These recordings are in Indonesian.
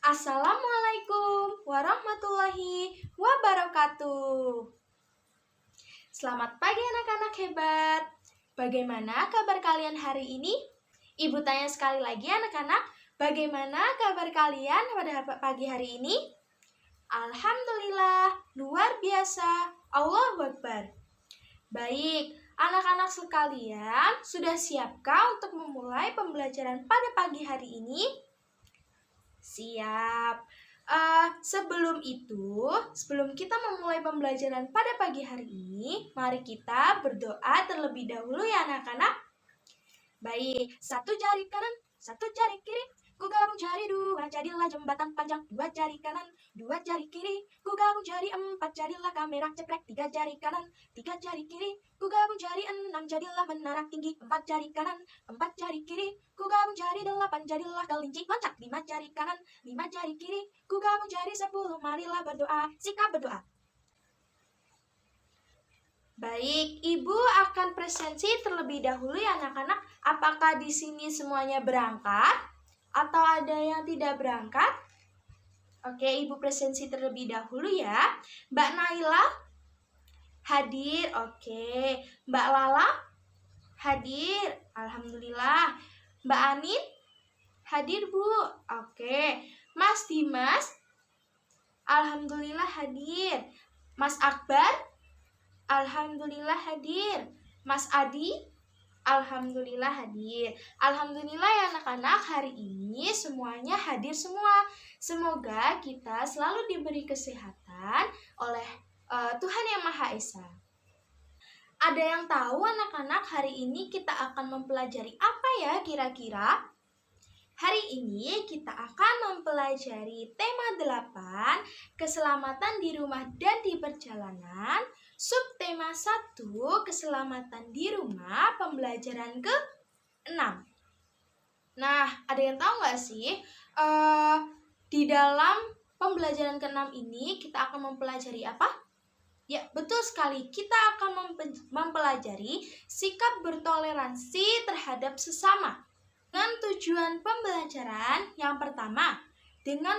Assalamualaikum warahmatullahi wabarakatuh. Selamat pagi anak-anak hebat. Bagaimana kabar kalian hari ini? Ibu tanya sekali lagi anak-anak, bagaimana kabar kalian pada pagi hari ini? Alhamdulillah, luar biasa. Allahu Akbar. Baik, anak-anak sekalian, sudah siapkah untuk memulai pembelajaran pada pagi hari ini? Siap. Sebelum kita memulai pembelajaran pada pagi hari ini, mari kita berdoa terlebih dahulu ya anak-anak. Baik, satu jari kanan, satu jari kiri, ku gabung jari dua, jadilah jembatan panjang. Dua jari kanan, dua jari kiri, ku gabung jari empat, jadilah kamera ceprek. Tiga jari kanan, tiga jari kiri, ku gabung jari enam, jadilah menara tinggi. Empat jari kanan, empat jari kiri, ku gabung jari delapan, jadilah kelinci loncat. Lima jari kanan, lima jari kiri, ku gabung jari 10, marilah berdoa, sikap berdoa. Baik, Ibu akan presensi terlebih dahulu ya anak-anak. Apakah di sini semuanya berangkat atau ada yang tidak berangkat? Oke, Ibu presensi terlebih dahulu ya. Mbak Naila hadir, oke. Mbak Lala hadir, alhamdulillah. Mbak Anin hadir, Bu. Oke. Mas Dimas alhamdulillah hadir. Mas Akbar alhamdulillah hadir. Mas Adi alhamdulillah hadir. Alhamdulillah ya anak-anak, hari ini semuanya hadir semua. Semoga kita selalu diberi kesehatan oleh Tuhan Yang Maha Esa. Ada yang tahu anak-anak hari ini kita akan mempelajari apa ya kira-kira? Hari ini kita akan mempelajari tema 8, keselamatan di rumah dan di perjalanan. Subtema 1, keselamatan di rumah, pembelajaran ke-6. Nah, ada yang tahu nggak sih? Di dalam pembelajaran ke-6 ini kita akan mempelajari apa? Ya, betul sekali. Kita akan mempelajari sikap bertoleransi terhadap sesama. Dengan tujuan pembelajaran yang pertama, dengan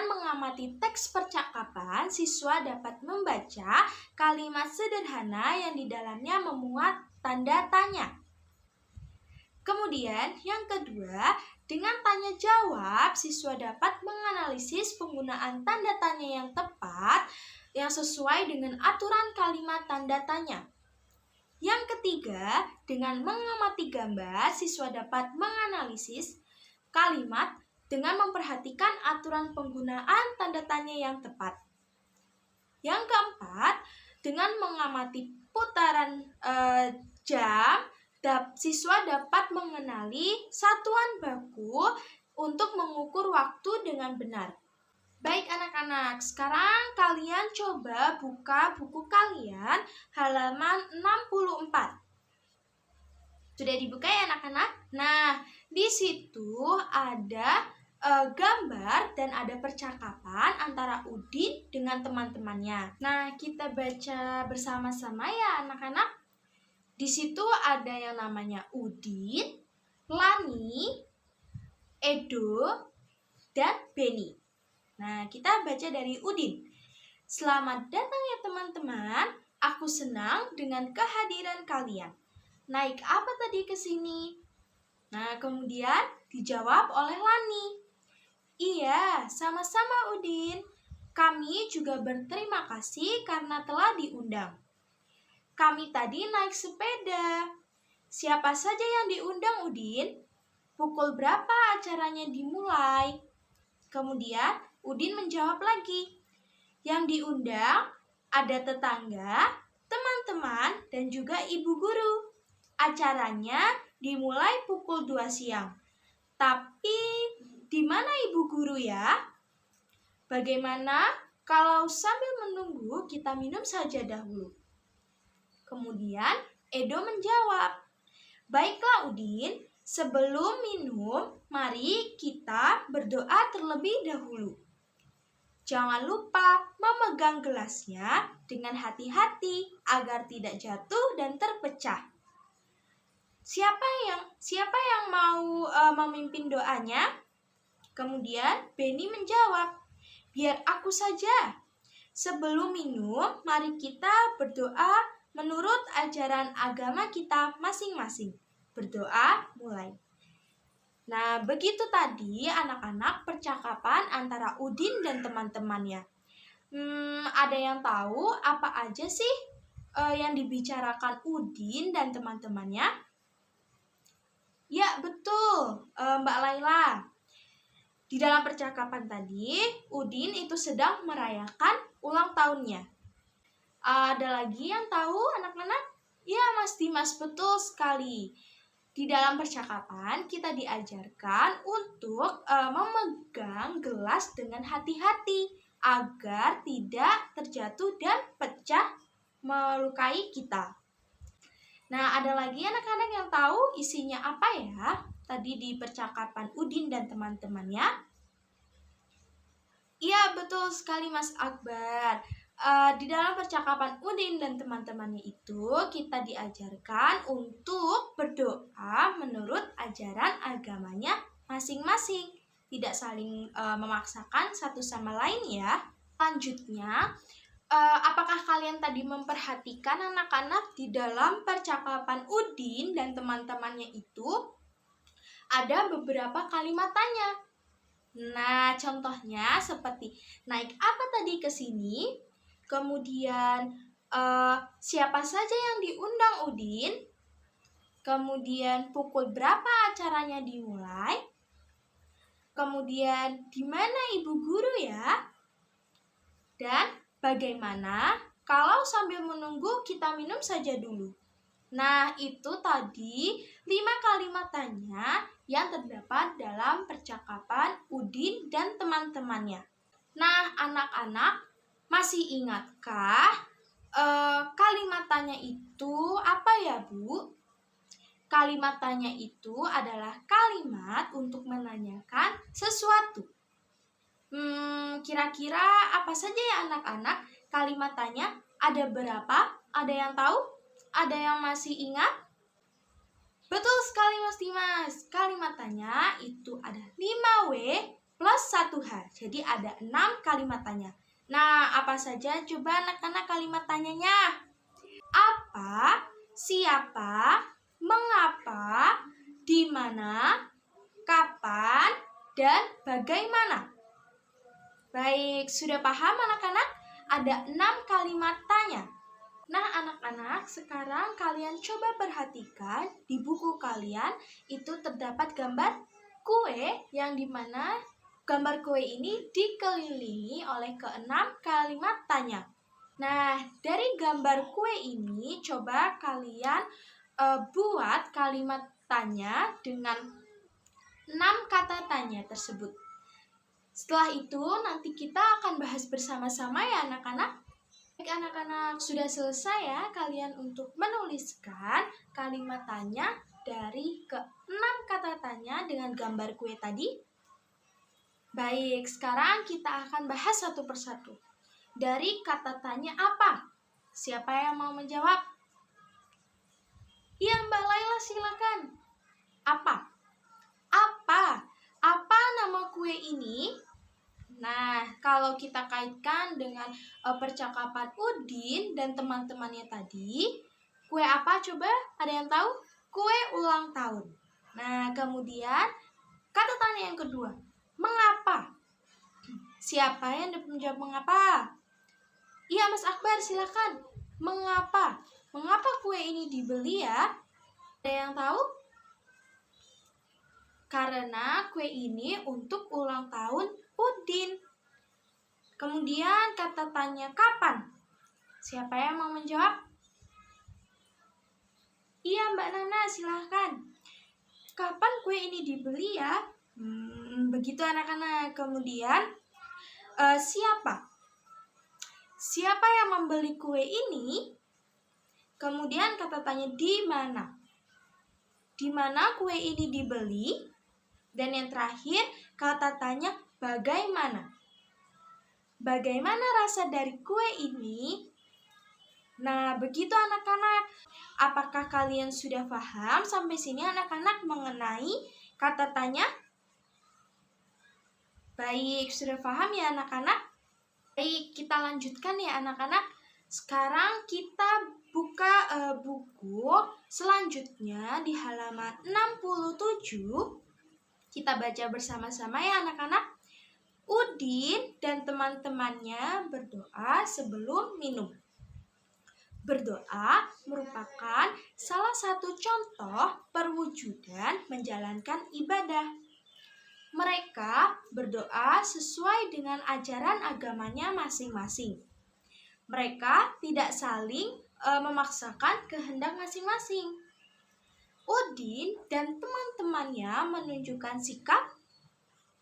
mengamati teks percakapan, siswa dapat membaca kalimat sederhana yang di dalamnya memuat tanda tanya. Kemudian yang kedua, dengan tanya jawab, siswa dapat menganalisis penggunaan tanda tanya yang tepat yang sesuai dengan aturan kalimat tanda tanya. Yang ketiga, dengan mengamati gambar, siswa dapat menganalisis kalimat dengan memperhatikan aturan penggunaan tanda tanya yang tepat. Yang keempat, dengan mengamati putaran jam, siswa dapat mengenali satuan baku untuk mengukur waktu dengan benar. Baik anak-anak, sekarang kalian coba buka buku kalian halaman 64. Sudah dibuka ya anak-anak? Nah, di situ ada gambar dan ada percakapan antara Udin dengan teman-temannya. Nah, kita baca bersama-sama ya anak-anak. Di situ ada yang namanya Udin, Lani, Edo, dan Beni. Nah, kita baca dari Udin. Selamat datang ya teman-teman. Aku senang dengan kehadiran kalian. Naik apa tadi ke sini? Nah, kemudian dijawab oleh Lani. Iya, sama-sama Udin. Kami juga berterima kasih karena telah diundang. Kami tadi naik sepeda. Siapa saja yang diundang Udin? Pukul berapa acaranya dimulai? Kemudian Udin menjawab lagi. Yang diundang ada tetangga, teman-teman, dan juga ibu guru. Acaranya dimulai pukul 2 siang. Tapi di mana ibu guru ya? Bagaimana kalau sambil menunggu kita minum saja dahulu? Kemudian Edo menjawab, baiklah Udin, sebelum minum, mari kita berdoa terlebih dahulu. Jangan lupa memegang gelasnya dengan hati-hati agar tidak jatuh dan terpecah. Siapa yang mau memimpin doanya? Kemudian Benny menjawab, "Biar aku saja. Sebelum minum, mari kita berdoa menurut ajaran agama kita masing-masing." Berdoa mulai. Nah, begitu tadi anak-anak percakapan antara Udin dan teman-temannya. Ada yang tahu apa aja sih yang dibicarakan Udin dan teman-temannya? Ya, betul, Mbak Laila. Di dalam percakapan tadi, Udin itu sedang merayakan ulang tahunnya. Ada lagi yang tahu anak-anak? Ya, Mas Dimas, betul sekali. Di dalam percakapan kita diajarkan untuk memegang gelas dengan hati-hati agar tidak terjatuh dan pecah melukai kita. Nah, ada lagi anak-anak yang tahu isinya apa ya? Tadi di percakapan Udin dan teman-temannya. Iya, betul sekali Mas Akbar. Di dalam percakapan Udin dan teman-temannya itu kita diajarkan untuk berdoa menurut ajaran agamanya masing-masing. Tidak saling memaksakan satu sama lain ya. Selanjutnya, apakah kalian tadi memperhatikan anak-anak di dalam percakapan Udin dan teman-temannya itu ada beberapa kalimat tanya. Nah, contohnya seperti naik apa tadi ke sini? Kemudian siapa saja yang diundang Udin? Kemudian pukul berapa acaranya dimulai? Kemudian di mana ibu guru ya? Dan bagaimana kalau sambil menunggu kita minum saja dulu? Nah, itu tadi 5 kalimat tanya yang terdapat dalam percakapan Udin dan teman-temannya. Nah, anak-anak masih ingatkah kalimat tanya itu apa ya, Bu? Kalimat tanya itu adalah kalimat untuk menanyakan sesuatu. Kira-kira apa saja ya anak-anak? Kalimat tanya ada berapa? Ada yang tahu? Ada yang masih ingat? Betul sekali Mas Dimas. Kalimat tanya itu ada 5W plus 1H. Jadi ada 6 kalimat tanya. Nah, apa saja coba anak-anak kalimat tanyanya? Apa, siapa, mengapa, di mana, kapan, dan bagaimana? Baik, sudah paham anak-anak? Ada 6 kalimat tanya. Nah, anak-anak, sekarang kalian coba perhatikan di buku kalian itu terdapat gambar kue yang dimana gambar kue ini dikelilingi oleh ke-6 kalimat tanya. Nah, dari gambar kue ini coba kalian buat kalimat tanya dengan 6 kata tanya tersebut. Setelah itu nanti kita akan bahas bersama-sama ya anak-anak. Baik anak-anak, sudah selesai ya kalian untuk menuliskan kalimat tanya dari ke-6 kata tanya dengan gambar kue tadi? Baik, sekarang kita akan bahas satu persatu. Dari kata tanya apa? Siapa yang mau menjawab? Iya, Mbak Laila, silakan. Apa? Apa? Apa nama kue ini? Nah, kalau kita kaitkan dengan percakapan Udin dan teman-temannya tadi, kue apa coba? Ada yang tahu? Kue ulang tahun. Nah, kemudian kata tanya yang kedua, mengapa? Siapa yang menjawab mengapa? Iya, Mas Akbar, silakan. Mengapa? Mengapa kue ini dibeli ya? Ada yang tahu? Karena kue ini untuk ulang tahun Udin. Kemudian kata tanya kapan? Siapa yang mau menjawab? Iya, Mbak Nana, silahkan. Kapan kue ini dibeli ya? Begitu anak-anak. Kemudian siapa? Siapa yang membeli kue ini? Kemudian kata tanya di mana? Di mana kue ini dibeli? Dan yang terakhir kata tanya bagaimana? Bagaimana rasa dari kue ini? Nah, begitu anak-anak. Apakah kalian sudah paham sampai sini anak-anak mengenai kata tanya? Baik, sudah paham ya anak-anak? Baik, kita lanjutkan ya anak-anak. Sekarang kita buka buku selanjutnya di halaman 67. Kita baca bersama-sama ya anak-anak. Udin dan teman-temannya berdoa sebelum minum. Berdoa merupakan salah satu contoh perwujudan menjalankan ibadah. Mereka berdoa sesuai dengan ajaran agamanya masing-masing. Mereka tidak saling memaksakan kehendak masing-masing. Udin dan teman-temannya menunjukkan sikap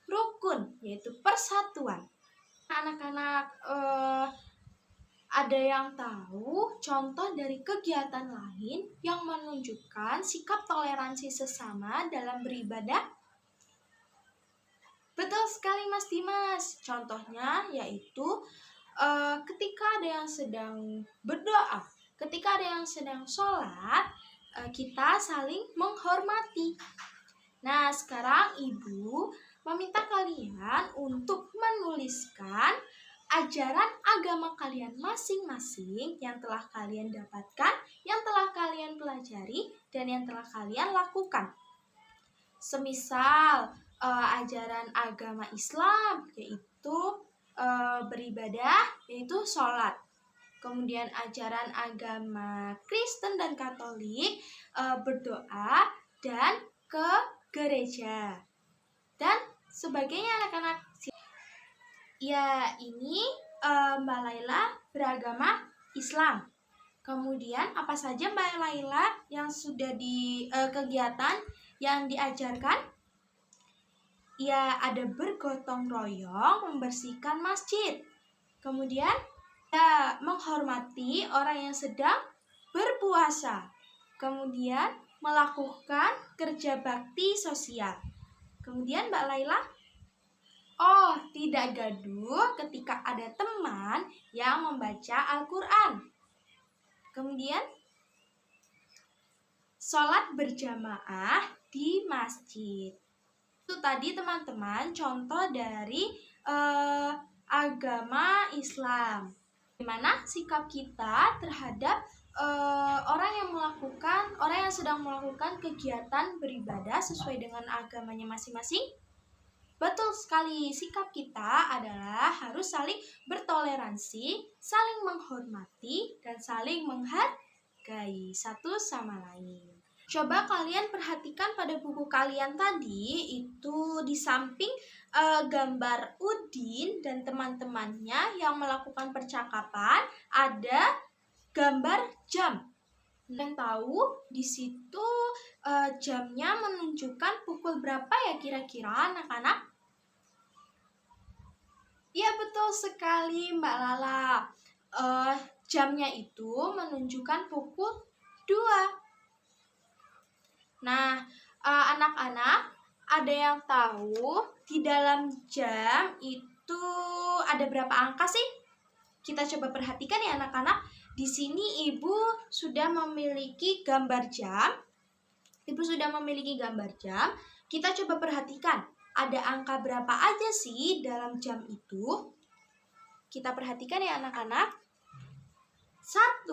rukun, yaitu persatuan. Anak-anak ada yang tahu contoh dari kegiatan lain yang menunjukkan sikap toleransi sesama dalam beribadah? Betul sekali Mas Dimas. Contohnya yaitu ketika ada yang sedang berdoa, ketika ada yang sedang sholat, kita saling menghormati. Nah, sekarang Ibu meminta kalian untuk menuliskan ajaran agama kalian masing-masing yang telah kalian dapatkan, yang telah kalian pelajari, dan yang telah kalian lakukan. Semisal ajaran agama Islam yaitu beribadah, yaitu sholat. Kemudian ajaran agama Kristen dan Katolik berdoa dan ke gereja. Dan sebagainya anak-anak. Ya, ini Mbak Laila beragama Islam. Kemudian apa saja Mbak Laila yang sudah di kegiatan yang diajarkan? Ya, ada bergotong royong membersihkan masjid. Kemudian ya, menghormati orang yang sedang berpuasa. Kemudian melakukan kerja bakti sosial. Kemudian Mbak Laila, oh, tidak gaduh ketika ada teman yang membaca Al-Quran. Kemudian, sholat berjamaah di masjid. Itu tadi teman-teman contoh dari agama Islam. Gimana sikap kita terhadap orang yang sedang melakukan kegiatan beribadah sesuai dengan agamanya masing-masing? Betul sekali, sikap kita adalah harus saling bertoleransi, saling menghormati, dan saling menghargai satu sama lain. Coba kalian perhatikan pada buku kalian tadi, itu di samping gambar Udin dan teman-temannya yang melakukan percakapan, ada gambar jam. Yang tahu di situ jamnya menunjukkan pukul berapa ya kira-kira anak-anak? Iya betul sekali Mbak Lala. Jamnya itu menunjukkan pukul 2. Nah, anak-anak ada yang tahu di dalam jam itu ada berapa angka sih? Kita coba perhatikan ya anak-anak. Di sini Ibu sudah memiliki gambar jam. Kita coba perhatikan. Ada angka berapa aja sih dalam jam itu? Kita perhatikan ya anak-anak. 1,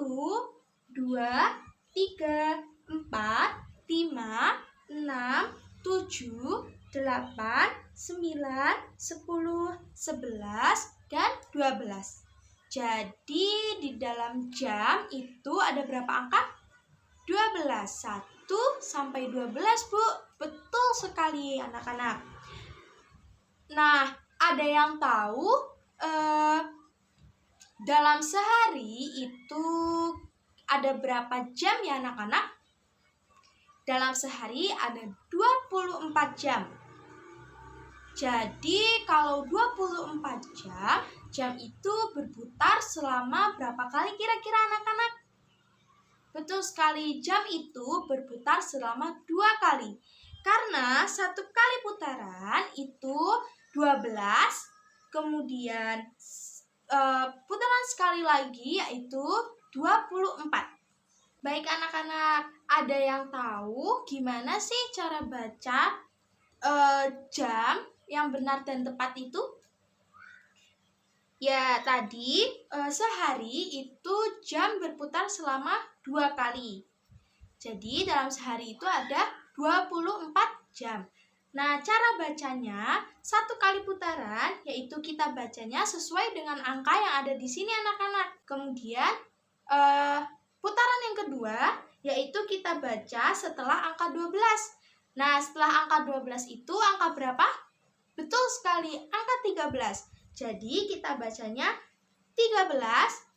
2, 3, 4, 5, 6, 7, 8, 9, 10, 11, dan 12. Jadi di dalam jam itu ada berapa angka? 12. 1 sampai 12, Bu. Betul sekali anak-anak. Nah, ada yang tahu dalam sehari itu ada berapa jam ya anak-anak? Dalam sehari ada 24 jam. Jadi kalau 24 jam itu berputar selama berapa kali kira-kira anak-anak? Betul sekali, jam itu berputar selama 2 kali. Karena 1 kali putaran itu 12, kemudian putaran sekali lagi yaitu 24. Baik anak-anak, ada yang tahu gimana sih cara baca jam yang benar dan tepat itu? Ya, tadi sehari itu jam berputar selama 2 kali. Jadi dalam sehari itu ada 24 jam. Nah, cara bacanya, 1 kali putaran, yaitu kita bacanya sesuai dengan angka yang ada di sini anak-anak. Kemudian, putaran yang kedua, yaitu kita baca setelah angka 12. Nah, setelah angka 12 itu angka berapa? Betul sekali, angka 13. Jadi kita bacanya 13,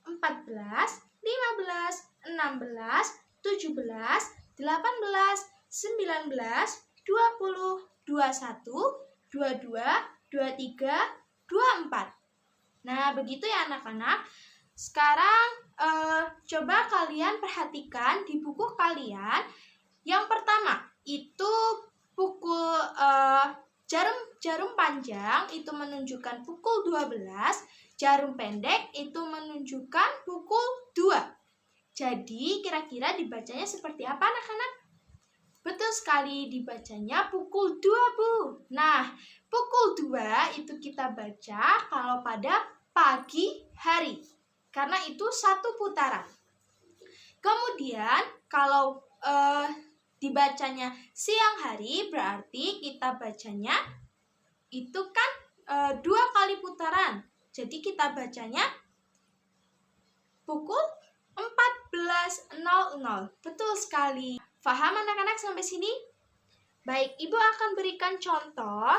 14, 15, 16, 17, 18, 19, 20, 21, 22, 23, 24. Nah, begitu ya anak-anak. Sekarang coba kalian perhatikan di buku kalian. Yang pertama, itu pukul jarum panjang itu menunjukkan pukul 12, jarum pendek itu menunjukkan pukul 2. Jadi kira-kira dibacanya seperti apa anak-anak? Betul sekali, dibacanya pukul 2, Bu. Nah, pukul 2 itu kita baca kalau pada pagi hari, karena itu 1 putaran. Kemudian kalau dibacanya siang hari, berarti kita bacanya itu kan 2 kali putaran. Jadi kita bacanya pukul 14.00. Betul sekali. Paham anak-anak sampai sini? Baik, Ibu akan berikan contoh.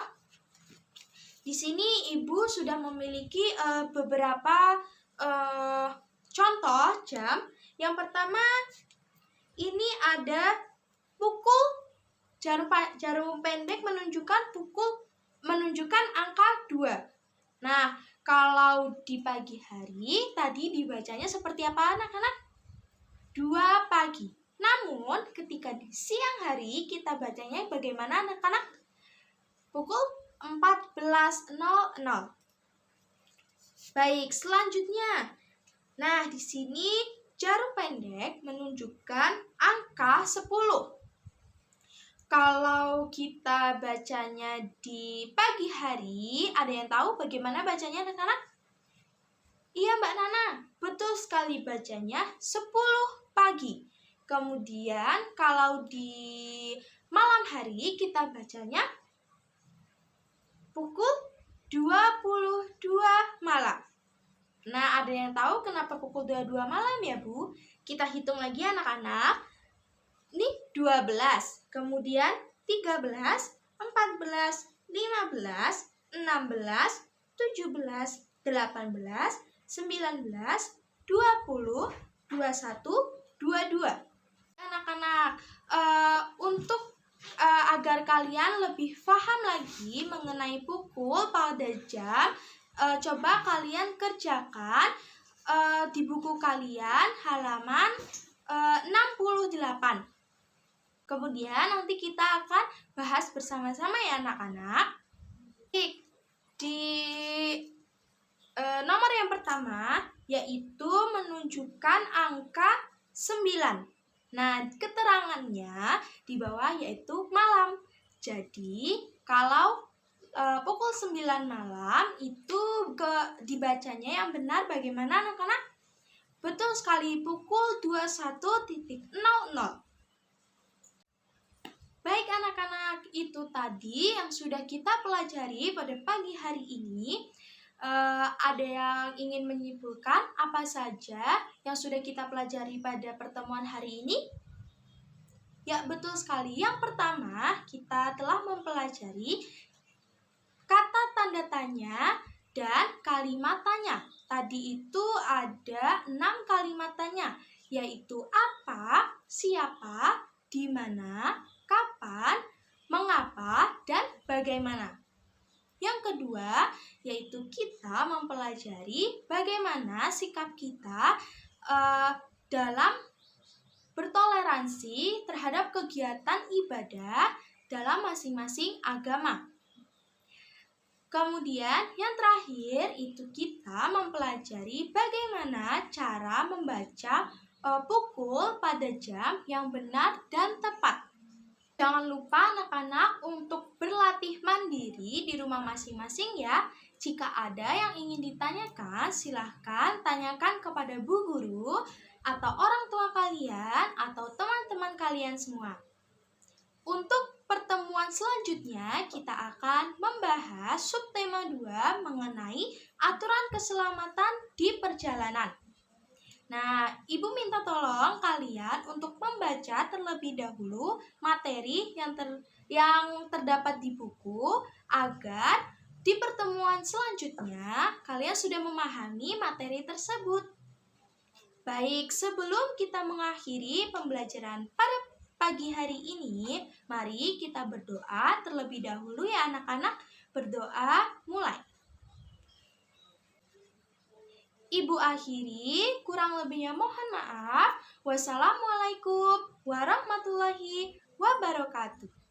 Di sini Ibu sudah memiliki beberapa contoh jam. Yang pertama, ini ada pukul jarum pendek menunjukkan angka 2. Nah, kalau di pagi hari tadi dibacanya seperti apa anak-anak? 2 pagi. Namun ketika di siang hari kita bacanya bagaimana anak-anak? Pukul 14.00. Baik, selanjutnya. Nah, di sini jarum pendek menunjukkan angka 10. Kalau kita bacanya di pagi hari, ada yang tahu bagaimana bacanya anak-anak? Iya Mbak Nana, betul sekali bacanya 10 pagi. Kemudian kalau di malam hari kita bacanya pukul 22 malam. Nah, ada yang tahu kenapa pukul 22 malam ya Bu? Kita hitung lagi anak-anak. Ini 12, kemudian 13, 14, 15, 16, 17, 18, 19, 20, 21, 22. Anak-anak, untuk agar kalian lebih paham lagi mengenai pukul pada jam, coba kalian kerjakan di buku kalian halaman 68. Kemudian nanti kita akan bahas bersama-sama ya anak-anak. Di nomor yang pertama yaitu menunjukkan angka 9. Nah, keterangannya di bawah yaitu malam. Jadi, kalau pukul 9 malam itu dibacanya yang benar bagaimana anak-anak? Betul sekali, pukul 21.00. Baik anak-anak, itu tadi yang sudah kita pelajari pada pagi hari ini. Ada yang ingin menyimpulkan apa saja yang sudah kita pelajari pada pertemuan hari ini? Ya, betul sekali. Yang pertama, kita telah mempelajari kata tanda tanya dan kalimat tanya. Tadi itu ada 6 kalimat tanya, yaitu apa, siapa, di mana, kapan, mengapa, dan bagaimana. Yang kedua, yaitu kita mempelajari bagaimana sikap kita dalam bertoleransi terhadap kegiatan ibadah dalam masing-masing agama. Kemudian yang terakhir itu kita mempelajari bagaimana cara membaca pukul pada jam yang benar dan tepat. Jangan lupa anak-anak untuk berlatih mandiri di rumah masing-masing ya. Jika ada yang ingin ditanyakan, silahkan tanyakan kepada bu guru atau orang tua kalian atau teman-teman kalian semua. Untuk pertemuan selanjutnya, kita akan membahas subtema 2 mengenai aturan keselamatan di perjalanan. Nah, Ibu minta tolong kalian untuk membaca terlebih dahulu materi yang terdapat di buku agar di pertemuan selanjutnya kalian sudah memahami materi tersebut. Baik, sebelum kita mengakhiri pembelajaran pada pagi hari ini, mari kita berdoa terlebih dahulu ya anak-anak. Berdoa mulai. Ibu akhiri, kurang lebihnya mohon maaf. Wassalamualaikum warahmatullahi wabarakatuh.